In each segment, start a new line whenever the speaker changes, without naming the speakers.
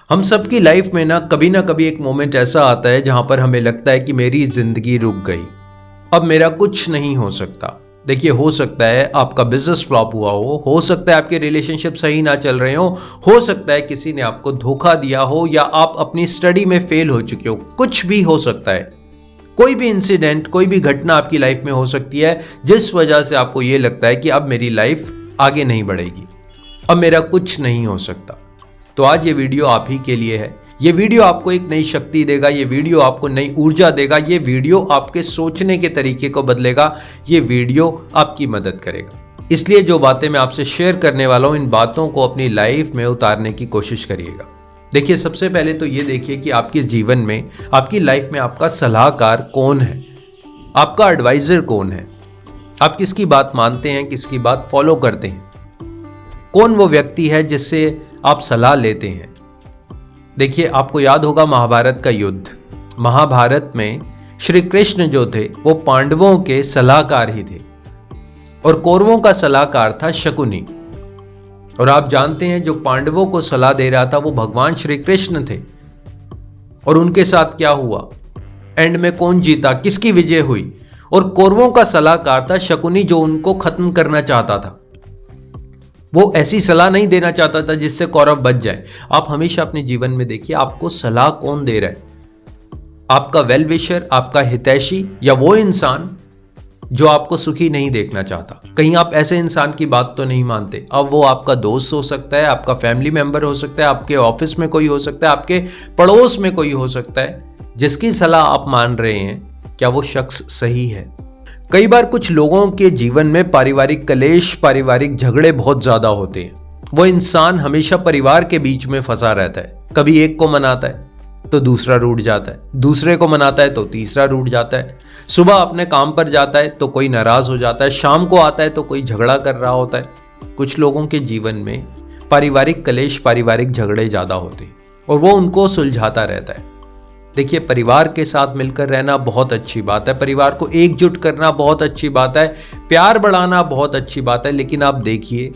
हम सबकी लाइफ में ना कभी एक मोमेंट ऐसा आता है जहां पर हमें लगता है कि मेरी जिंदगी रुक गई, अब मेरा कुछ नहीं हो सकता। देखिए, हो सकता है आपका बिजनेस फ्लॉप हुआ हो सकता है आपके रिलेशनशिप सही ना चल रहे हो सकता है किसी ने आपको धोखा दिया हो, या आप अपनी स्टडी में फेल हो चुके हो। कुछ भी हो सकता है, कोई भी इंसिडेंट, कोई भी घटना आपकी लाइफ में हो सकती है जिस वजह से आपको ये लगता है कि अब मेरी लाइफ आगे नहीं बढ़ेगी, अब मेरा कुछ नहीं हो सकता। तो आज ये वीडियो आप ही के लिए है। ये वीडियो आपको एक नई शक्ति देगा, ये वीडियो आपको नई ऊर्जा देगा, ये वीडियो आपके सोचने के तरीके को बदलेगा, ये वीडियो आपकी मदद करेगा। इसलिए जो बातें मैं आपसे शेयर करने वाला हूं, इन बातों को अपनी लाइफ में उतारने की कोशिश करिएगा। देखिए, सबसे पहले तो ये देखिए कि आपके जीवन में, आपकी लाइफ में आपका सलाहकार कौन है, आपका एडवाइजर कौन है, आप किसकी बात मानते हैं, किसकी बात फॉलो करते हैं, कौन वो व्यक्ति है जिससे आप सलाह लेते हैं। देखिए, आपको याद होगा महाभारत का युद्ध। महाभारत में श्री कृष्ण जो थे वो पांडवों के सलाहकार ही थे और कौरवों का सलाहकार था शकुनी। और आप जानते हैं जो पांडवों को सलाह दे रहा था वो भगवान श्री कृष्ण थे। और उनके साथ क्या हुआ, एंड में कौन जीता, किसकी विजय हुई? और कौरवों का सलाहकार था शकुनी, जो उनको खत्म करना चाहता था। वो ऐसी सलाह नहीं देना चाहता था जिससे कौरव बच जाए। आप हमेशा अपने जीवन में देखिए, आपको सलाह कौन दे रहा है, आपका वेल विशर, आपका हितैषी, या वो इंसान जो आपको सुखी नहीं देखना चाहता। कहीं आप ऐसे इंसान की बात तो नहीं मानते। अब वो आपका दोस्त हो सकता है, आपका फैमिली मेंबर हो सकता है, आपके ऑफिस में कोई हो सकता है, आपके पड़ोस में कोई हो सकता है। जिसकी सलाह आप मान रहे हैं, क्या वो शख्स सही है? कई बार कुछ लोगों के जीवन में पारिवारिक कलेश, पारिवारिक झगड़े बहुत ज्यादा होते हैं। वो इंसान हमेशा परिवार के बीच में फंसा रहता है। कभी एक को मनाता है तो दूसरा रूठ जाता है, दूसरे को मनाता है तो तीसरा रूठ जाता है। सुबह अपने काम पर जाता है तो कोई नाराज हो जाता है, शाम को आता है तो कोई झगड़ा कर रहा होता है। कुछ लोगों के जीवन में पारिवारिक कलेश, पारिवारिक झगड़े ज्यादा होते हैं और वो उनको सुलझाता रहता है। देखिए, परिवार के साथ मिलकर रहना बहुत अच्छी बात है, परिवार को एकजुट करना बहुत अच्छी बात है, प्यार बढ़ाना बहुत अच्छी बात है। लेकिन आप देखिए,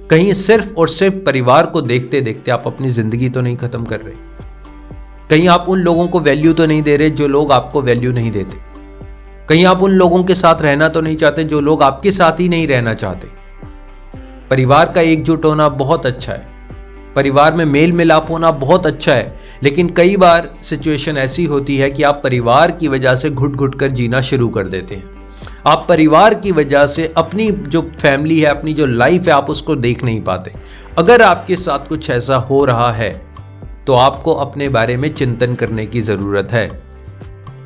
कहीं सिर्फ और सिर्फ परिवार को देखते देखते आप अपनी जिंदगी तो नहीं खत्म कर रहे। कहीं आप उन लोगों को वैल्यू तो नहीं दे रहे जो लोग आपको वैल्यू नहीं देते। कहीं आप उन लोगों के साथ रहना तो नहीं चाहते जो लोग आपके साथ ही नहीं रहना चाहते। परिवार का एकजुट होना बहुत अच्छा है, परिवार में मेल मिलाप होना बहुत अच्छा है। लेकिन कई बार सिचुएशन ऐसी होती है कि आप परिवार की वजह से घुट घुट कर जीना शुरू कर देते हैं। आप परिवार की वजह से अपनी जो फैमिली है, अपनी जो लाइफ है, आप उसको देख नहीं पाते। अगर आपके साथ कुछ ऐसा हो रहा है तो आपको अपने बारे में चिंतन करने की जरूरत है।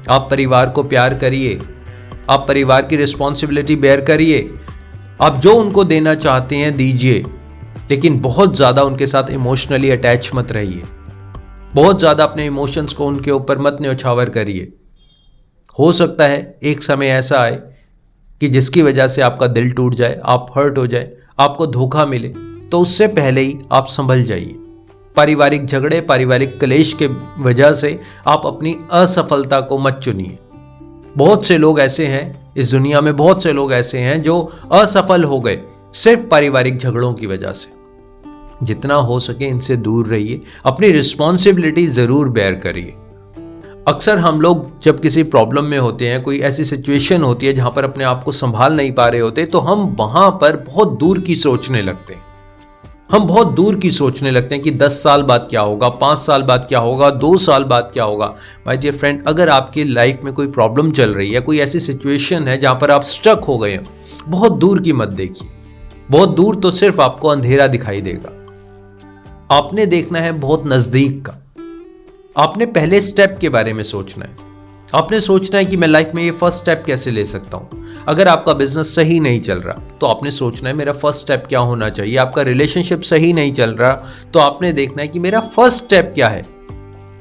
आप परिवार को प्यार करिए, आप परिवार की रिस्पॉन्सिबिलिटी बेयर करिए, आप जो उनको देना चाहते हैं दीजिए, लेकिन बहुत ज्यादा उनके साथ इमोशनली अटैच मत रहिए। बहुत ज्यादा अपने इमोशंस को उनके ऊपर मत न्यौछावर करिए। हो सकता है एक समय ऐसा आए कि जिसकी वजह से आपका दिल टूट जाए, आप हर्ट हो जाए, आपको धोखा मिले, तो उससे पहले ही आप संभल जाइए। पारिवारिक झगड़े, पारिवारिक क्लेश के वजह से आप अपनी असफलता को मत चुनिए। बहुत से लोग ऐसे हैं इस दुनिया में, बहुत से लोग ऐसे हैं जो असफल हो गए सिर्फ पारिवारिक झगड़ों की वजह से। जितना हो सके इनसे दूर रहिए, अपनी रिस्पॉन्सिबिलिटी जरूर बेयर करिए। अक्सर हम लोग जब किसी प्रॉब्लम में होते हैं, कोई ऐसी सिचुएशन होती है जहां पर अपने आप को संभाल नहीं पा रहे होते, तो हम वहां पर बहुत दूर की सोचने लगते हैं। हम बहुत दूर की सोचने लगते हैं कि 10 साल बाद क्या होगा, 5 साल बाद क्या होगा, 2 साल बाद क्या होगा। माय डियर फ्रेंड, अगर आपकी लाइफ में कोई प्रॉब्लम चल रही है, कोई ऐसी सिचुएशन है जहां पर आप स्टक हो गए हो, बहुत दूर की मत देखिए। बहुत दूर तो सिर्फ आपको अंधेरा दिखाई देगा। आपने देखना है बहुत नजदीक का। आपने पहले स्टेप के बारे में सोचना है। आपने सोचना है कि मैं लाइफ में ये फर्स्ट स्टेप कैसे ले सकता हूं। अगर आपका बिजनेस सही नहीं चल रहा तो आपने सोचना है मेरा फर्स्ट स्टेप क्या होना चाहिए। आपका रिलेशनशिप सही नहीं चल रहा तो आपने देखना है कि मेरा फर्स्ट स्टेप क्या है।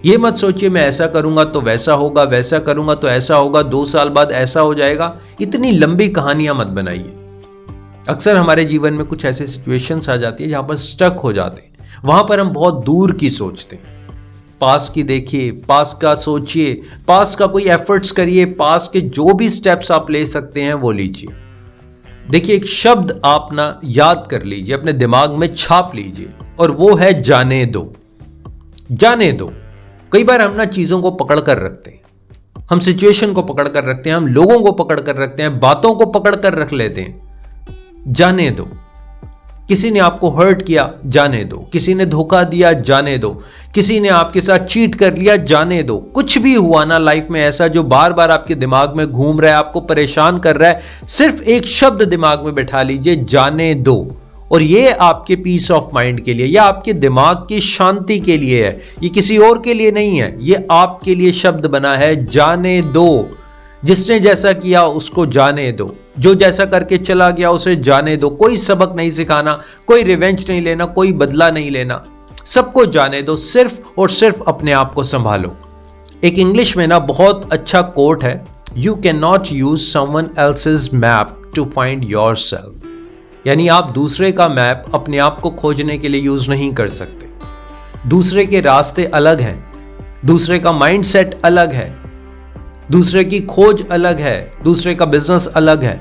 ये मत सोचिए मैं ऐसा करूंगा तो वैसा होगा, वैसा करूंगा तो ऐसा होगा, 2 साल बाद ऐसा हो जाएगा। इतनी लंबी कहानियां मत बनाइए। अक्सर हमारे जीवन में कुछ ऐसी सिचुएशंस आ जाती है जहां पर स्टक हो जाते हैं। वहां पर हम बहुत दूर की सोचते हैं। पास की देखिए, पास का सोचिए, पास का कोई एफर्ट्स करिए, पास के जो भी स्टेप्स आप ले सकते हैं वो लीजिए। देखिए, एक शब्द आप ना याद कर लीजिए, अपने दिमाग में छाप लीजिए, और वो है जाने दो। जाने दो। कई बार हम ना चीजों को पकड़ कर रखते हैं, हम सिचुएशन को पकड़ कर रखते हैं, हम लोगों को पकड़ कर रखते हैं, बातों को पकड़ कर रख लेते हैं। जाने दो। किसी ने आपको हर्ट किया, जाने दो। किसी ने धोखा दिया, जाने दो। किसी ने आपके साथ चीट कर लिया, जाने दो। कुछ भी हुआ ना लाइफ में ऐसा जो बार बार आपके दिमाग में घूम रहा है, आपको परेशान कर रहा है, सिर्फ एक शब्द दिमाग में बैठा लीजिए, जाने दो। और ये आपके पीस ऑफ माइंड के लिए, या आपके दिमाग की शांति के लिए है, ये किसी और के लिए नहीं है, ये आपके लिए शब्द बना है, जाने दो। जिसने जैसा किया उसको जाने दो, जो जैसा करके चला गया उसे जाने दो। कोई सबक नहीं सिखाना, कोई रिवेंज नहीं लेना, कोई बदला नहीं लेना, सबको जाने दो। सिर्फ और सिर्फ अपने आप को संभालो। एक इंग्लिश में ना बहुत अच्छा कोट है, you can not use someone else's map to find yourself. यानी आप दूसरे का मैप अपने आप को खोजने के लिए यूज नहीं कर सकते। दूसरे के रास्ते अलग हैं, दूसरे का माइंडसेट अलग है, दूसरे की खोज अलग है, दूसरे का बिजनेस अलग है।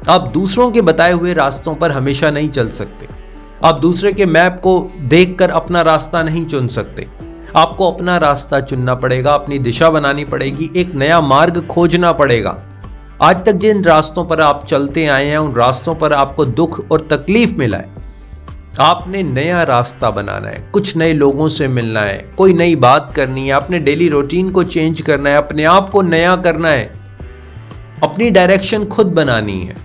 आप दूसरों के बताए हुए रास्तों पर हमेशा नहीं चल सकते। आप दूसरे के मैप को देखकर अपना रास्ता नहीं चुन सकते। आपको अपना रास्ता चुनना पड़ेगा, अपनी दिशा बनानी पड़ेगी, एक नया मार्ग खोजना पड़ेगा। आज तक जिन रास्तों पर आप चलते आए हैं, उन रास्तों पर आपको दुख और तकलीफ मिला है। आपने नया रास्ता बनाना है, कुछ नए लोगों से मिलना है, कोई नई बात करनी है, अपने डेली रूटीन को चेंज करना है, अपने आप को नया करना है, अपनी डायरेक्शन खुद बनानी है।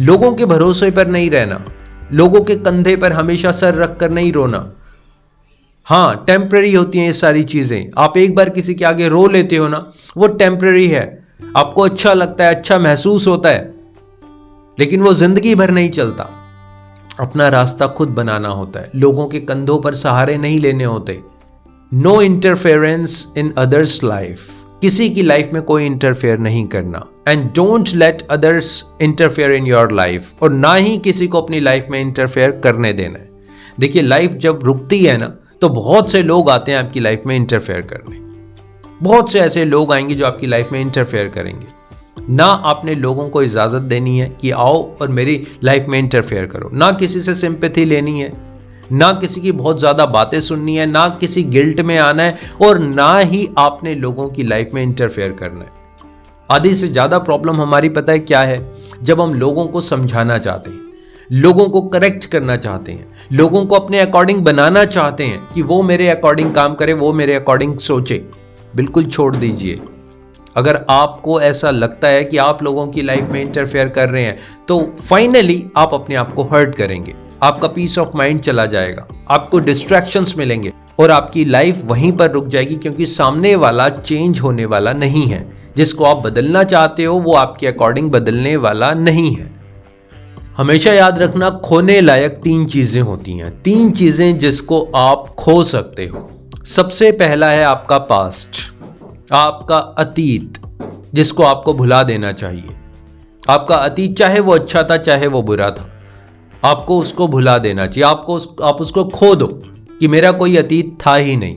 लोगों के भरोसे पर नहीं रहना, लोगों के कंधे पर हमेशा सर रखकर नहीं रोना। हाँ, टेम्पररी होती हैं ये सारी चीजें। आप एक बार किसी के आगे रो लेते हो ना, वो टेम्पररी है, आपको अच्छा लगता है, अच्छा महसूस होता है, लेकिन वो जिंदगी भर नहीं चलता। अपना रास्ता खुद बनाना होता है, लोगों के कंधों पर सहारे नहीं लेने होते। No interference in others life, किसी की लाइफ में कोई इंटरफेयर नहीं करना। And don't let others interfere in your life, और ना ही किसी को अपनी लाइफ में इंटरफेयर करने देना है। देखिए, लाइफ जब रुकती है ना, तो बहुत से लोग आते हैं आपकी लाइफ में इंटरफेयर करने। बहुत से ऐसे लोग आएंगे जो आपकी लाइफ में इंटरफेयर करेंगे। ना आपने लोगों को इजाजत देनी है कि आओ और मेरी लाइफ में इंटरफेयर करो। ना किसी से सिंपैथी लेनी है, ना किसी की बहुत ज्यादा बातें सुननी है, ना किसी गिल्ट में आना है, और ना ही आपने लोगों की लाइफ में इंटरफेयर करना है। आधी से ज्यादा प्रॉब्लम हमारी पता है क्या है? जब हम लोगों को समझाना चाहते हैं, लोगों को करेक्ट करना चाहते हैं, लोगों को अपने अकॉर्डिंग बनाना चाहते हैं कि वो मेरे अकॉर्डिंग काम करे, वो मेरे अकॉर्डिंग सोचे। बिल्कुल छोड़ दीजिए। अगर आपको ऐसा लगता है कि आप लोगों की लाइफ में इंटरफेयर कर रहे हैं, तो फाइनली आप अपने आप को हर्ट करेंगे, आपका पीस ऑफ माइंड चला जाएगा, आपको डिस्ट्रैक्शंस मिलेंगे और आपकी लाइफ वहीं पर रुक जाएगी, क्योंकि सामने वाला चेंज होने वाला नहीं है। जिसको आप बदलना चाहते हो वो आपके अकॉर्डिंग बदलने वाला नहीं है। हमेशा याद रखना, खोने लायक 3 चीजें होती हैं, 3 चीजें जिसको आप खो सकते हो। सबसे पहला है आपका पास्ट, आपका अतीत, जिसको आपको भुला देना चाहिए। आपका अतीत चाहे वो अच्छा था चाहे वो बुरा था, आपको उसको भुला देना चाहिए। आप उसको खो दो कि मेरा कोई अतीत था ही नहीं।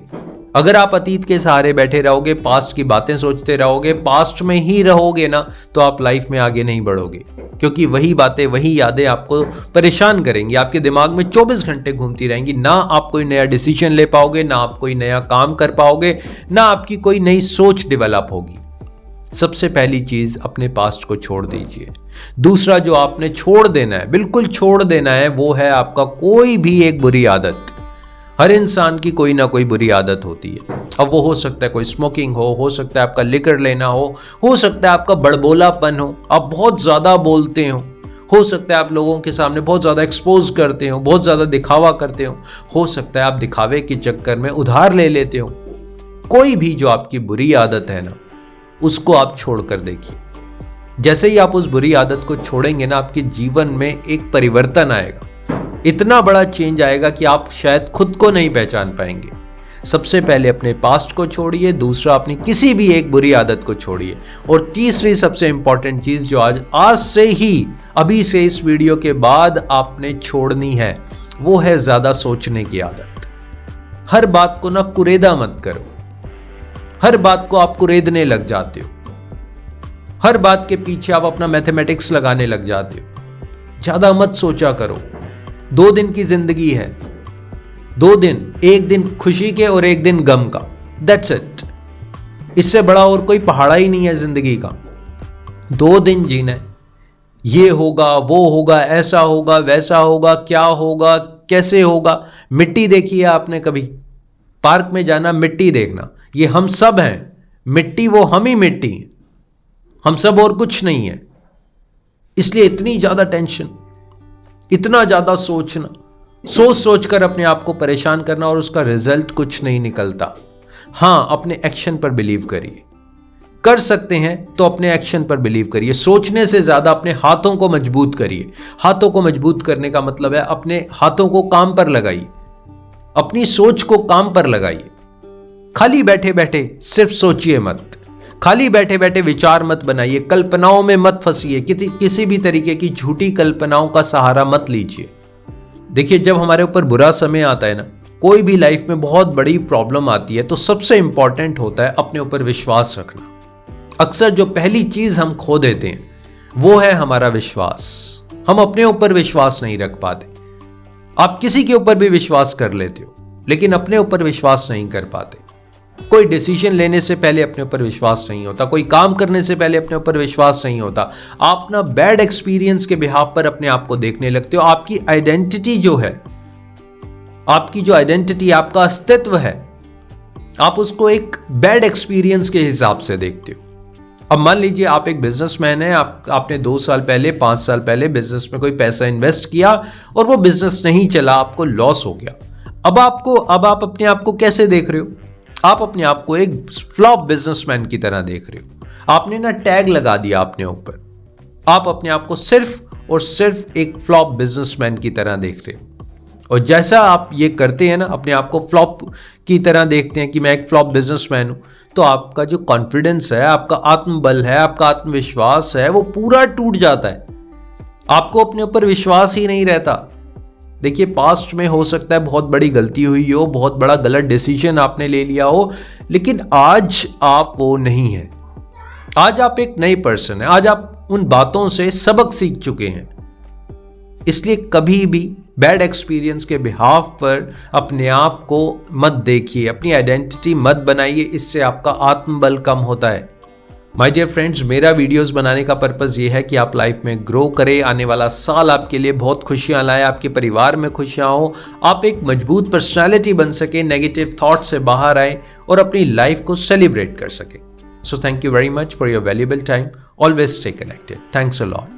अगर आप अतीत के सहारे बैठे रहोगे, पास्ट की बातें सोचते रहोगे, पास्ट में ही रहोगे ना, तो आप लाइफ में आगे नहीं बढ़ोगे, क्योंकि वही बातें, वही यादें आपको परेशान करेंगी, आपके दिमाग में 24 घंटे घूमती रहेंगी। ना आप कोई नया डिसीजन ले पाओगे, ना आप कोई नया काम कर पाओगे, ना आपकी कोई नई सोच डेवलप होगी। सबसे पहली चीज, अपने पास्ट को छोड़ दीजिए। दूसरा जो आपने छोड़ देना है, बिल्कुल छोड़ देना है, वो है आपका कोई भी एक बुरी आदत। हर इंसान की कोई ना कोई बुरी आदत होती है। अब वो हो सकता है कोई स्मोकिंग हो सकता है आपका लिकर लेना हो सकता है आपका बड़बोलापन हो, आप बहुत ज्यादा बोलते हो सकता है आप लोगों के सामने बहुत ज्यादा एक्सपोज करते हो, बहुत ज्यादा दिखावा करते हो सकता है आप दिखावे के चक्कर में उधार ले लेते हो। कोई भी जो आपकी बुरी आदत है ना, उसको आप छोड़ कर देखिए। जैसे ही आप उस बुरी आदत को छोड़ेंगे ना, आपके जीवन में एक परिवर्तन आएगा, इतना बड़ा चेंज आएगा कि आप शायद खुद को नहीं पहचान पाएंगे। सबसे पहले अपने पास्ट को छोड़िए, दूसरा अपनी किसी भी एक बुरी आदत को छोड़िए, और तीसरी सबसे इंपॉर्टेंट चीज जो आज से ही, अभी से इस वीडियो के बाद आपने छोड़नी है, वो है ज्यादा सोचने की आदत। हर बात को ना कुरेदा मत करो, हर बात को आप कुरेदने लग जाते हो, हर बात के पीछे आप अपना मैथमेटिक्स लगाने लग जाते हो। ज्यादा मत सोचा करो, 2 दिन की जिंदगी है, 2 दिन, एक दिन खुशी के और एक दिन गम का, दैट्स इट। इससे बड़ा और कोई पहाड़ा ही नहीं है जिंदगी का। 2 दिन जीना है, ये होगा वो होगा, ऐसा होगा वैसा होगा, क्या होगा कैसे होगा। मिट्टी देखी है आपने कभी? पार्क में जाना, मिट्टी देखना, ये हम सब हैं मिट्टी, वो हम ही मिट्टी हैं, हम सब और कुछ नहीं है। इसलिए इतनी ज्यादा टेंशन, इतना ज्यादा सोचना, सोच कर अपने आप को परेशान करना और उसका रिजल्ट कुछ नहीं निकलता। हां, अपने एक्शन पर बिलीव करिए, कर सकते हैं तो अपने एक्शन पर बिलीव करिए। सोचने से ज्यादा अपने हाथों को मजबूत करिए। हाथों को मजबूत करने का मतलब है अपने हाथों को काम पर लगाइए, अपनी सोच को काम पर लगाइए। खाली बैठे बैठे सिर्फ सोचिए मत, खाली बैठे बैठे विचार मत बनाइए, कल्पनाओं में मत फंसिए, किसी भी तरीके की झूठी कल्पनाओं का सहारा मत लीजिए। देखिए, जब हमारे ऊपर बुरा समय आता है ना, कोई भी लाइफ में बहुत बड़ी प्रॉब्लम आती है, तो सबसे इंपॉर्टेंट होता है अपने ऊपर विश्वास रखना। अक्सर जो पहली चीज हम खो देते हैं वो है हमारा विश्वास। हम अपने ऊपर विश्वास नहीं रख पाते। आप किसी के ऊपर भी विश्वास कर लेते हो, लेकिन अपने ऊपर विश्वास नहीं कर पाते। कोई डिसीजन लेने से पहले अपने ऊपर विश्वास नहीं होता, कोई काम करने से पहले अपने ऊपर विश्वास नहीं होता। आप ना बैड एक्सपीरियंस के बिहाफ पर अपने आप को देखने लगते हो। आपकी आइडेंटिटी जो है, आपकी जो आइडेंटिटी, आपका अस्तित्व है, आप उसको एक बैड एक्सपीरियंस के हिसाब से देखते हो। अब मान लीजिए आप एक बिजनेसमैन है, आपने 2 साल पहले 5 साल पहले बिजनेस में कोई पैसा इन्वेस्ट किया और वो बिजनेस नहीं चला, आपको लॉस हो गया। अब आप अपने आप को कैसे देख रहे हो? आप अपने आप को एक फ्लॉप बिजनेसमैन की तरह देख रहे हो। आपने ना टैग लगा दिया अपने ऊपर। आप अपने आप को सिर्फ और सिर्फ एक फ्लॉप बिजनेसमैन की तरह देख रहे हो। और जैसा आप ये करते हैं ना, अपने आप को फ्लॉप की तरह देखते हैं कि मैं एक फ्लॉप बिजनेसमैन हूं, तो आपका जो कॉन्फिडेंस है, आपका आत्मबल है, आपका आत्मविश्वास है, वो पूरा टूट जाता है। आपको अपने ऊपर विश्वास ही नहीं रहता। देखिए, पास्ट में हो सकता है बहुत बड़ी गलती हुई हो, बहुत बड़ा गलत डिसीजन आपने ले लिया हो, लेकिन आज आप वो नहीं है। आज आप एक नई पर्सन है। आज आप उन बातों से सबक सीख चुके हैं। इसलिए कभी भी बैड एक्सपीरियंस के बिहाफ पर अपने आप को मत देखिए, अपनी आइडेंटिटी मत बनाइए, इससे आपका आत्मबल कम होता है। माय डियर फ्रेंड्स, मेरा वीडियोस बनाने का पर्पस ये है कि आप लाइफ में ग्रो करें, आने वाला साल आपके लिए बहुत खुशियां लाए, आपके परिवार में खुशियां हो, आप एक मजबूत पर्सनालिटी बन सके, नेगेटिव थॉट से बाहर आए और अपनी लाइफ को सेलिब्रेट कर सके। So thank you very much for your valuable time. Always stay connected. Thanks a lot.